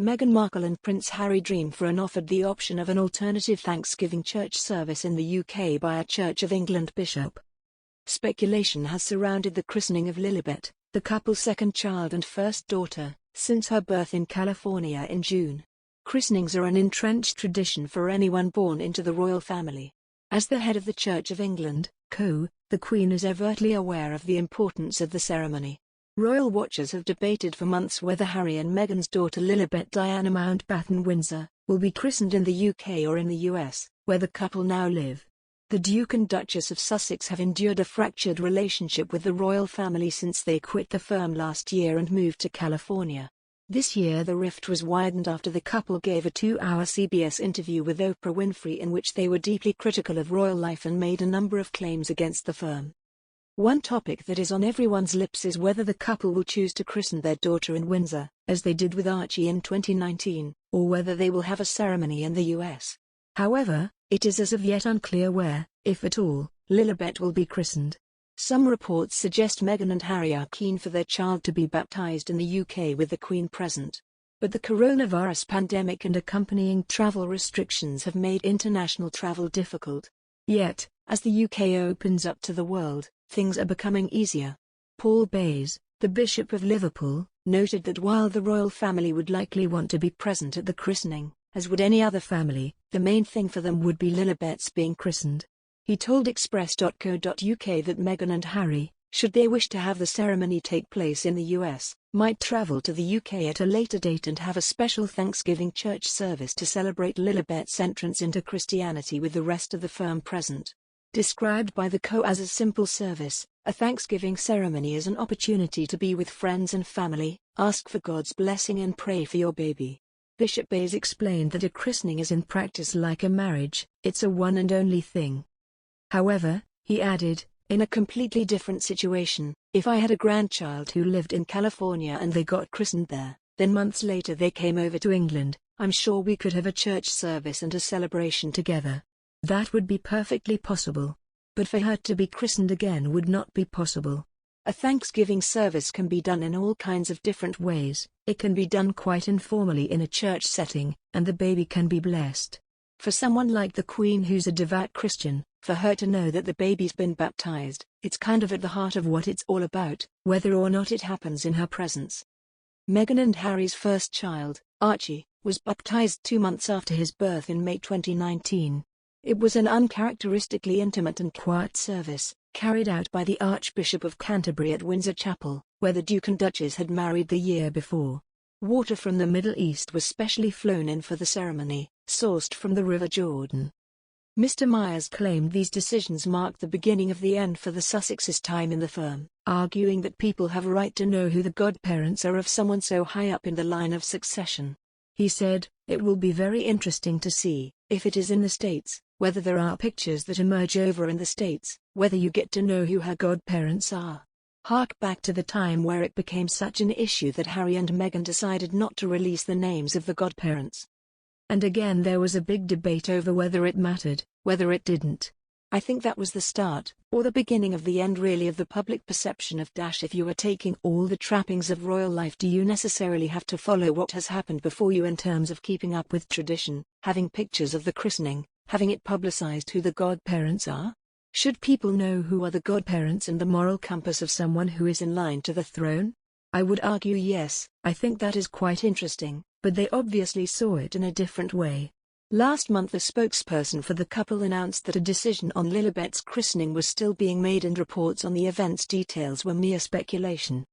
Meghan Markle and Prince Harry dream for and offered the option of an alternative Thanksgiving church service in the UK by a Church of England bishop. Speculation has surrounded the christening of Lilibet, the couple's second child and first daughter, since her birth in California in June. Christenings are an entrenched tradition for anyone born into the royal family. As the head of the Church of England, the Queen is overtly aware of the importance of the ceremony. Royal watchers have debated for months whether Harry and Meghan's daughter Lilibet Diana Mountbatten Windsor will be christened in the UK or in the US, where the couple now live. The Duke and Duchess of Sussex have endured a fractured relationship with the royal family since they quit the firm last year and moved to California. This year the rift was widened after the couple gave a 2-hour CBS interview with Oprah Winfrey in which they were deeply critical of royal life and made a number of claims against the firm. One topic that is on everyone's lips is whether the couple will choose to christen their daughter in Windsor, as they did with Archie in 2019, or whether they will have a ceremony in the US. However, it is as of yet unclear where, if at all, Lilibet will be christened. Some reports suggest Meghan and Harry are keen for their child to be baptized in the UK with the Queen present. But the coronavirus pandemic and accompanying travel restrictions have made international travel difficult. Yet, as the UK opens up to the world, things are becoming easier. Paul Bayes, the Bishop of Liverpool, noted that while the royal family would likely want to be present at the christening, as would any other family, the main thing for them would be Lilibet's being christened. He told Express.co.uk that Meghan and Harry, should they wish to have the ceremony take place in the US, might travel to the UK at a later date and have a special Thanksgiving church service to celebrate Lilibet's entrance into Christianity with the rest of the firm present. Described by the as a simple service, a Thanksgiving ceremony is an opportunity to be with friends and family, ask for God's blessing and pray for your baby. Bishop Bayes explained that a christening is in practice like a marriage, it's a one and only thing. However, he added, in a completely different situation, if I had a grandchild who lived in California and they got christened there, then months later they came over to England, I'm sure we could have a church service and a celebration together. That would be perfectly possible. But for her to be christened again would not be possible. A Thanksgiving service can be done in all kinds of different ways. It can be done quite informally in a church setting, and the baby can be blessed. For someone like the Queen who's a devout Christian, for her to know that the baby's been baptized, it's kind of at the heart of what it's all about, whether or not it happens in her presence. Meghan and Harry's first child, Archie, was baptized 2 months after his birth in May 2019. It was an uncharacteristically intimate and quiet service, carried out by the Archbishop of Canterbury at Windsor Chapel, where the Duke and Duchess had married the year before. Water from the Middle East was specially flown in for the ceremony, sourced from the River Jordan. Mr. Myers claimed these decisions marked the beginning of the end for the Sussexes' time in the firm, arguing that people have a right to know who the godparents are of someone so high up in the line of succession. He said, "It will be very interesting to see, if it is in the States, whether there are pictures that emerge over in the States, whether you get to know who her godparents are." Hark back to the time where it became such an issue that Harry and Meghan decided not to release the names of the godparents. And again there was a big debate over whether it mattered, whether it didn't. I think that was the start, or the beginning of the end really, of the public perception of if you are taking all the trappings of royal life, do you necessarily have to follow what has happened before you in terms of keeping up with tradition, having pictures of the christening, having it publicized who the godparents are? Should people know who are the godparents and the moral compass of someone who is in line to the throne? I would argue yes, I think that is quite interesting, but they obviously saw it in a different way. Last month a spokesperson for the couple announced that a decision on Lilibet's christening was still being made and reports on the event's details were mere speculation.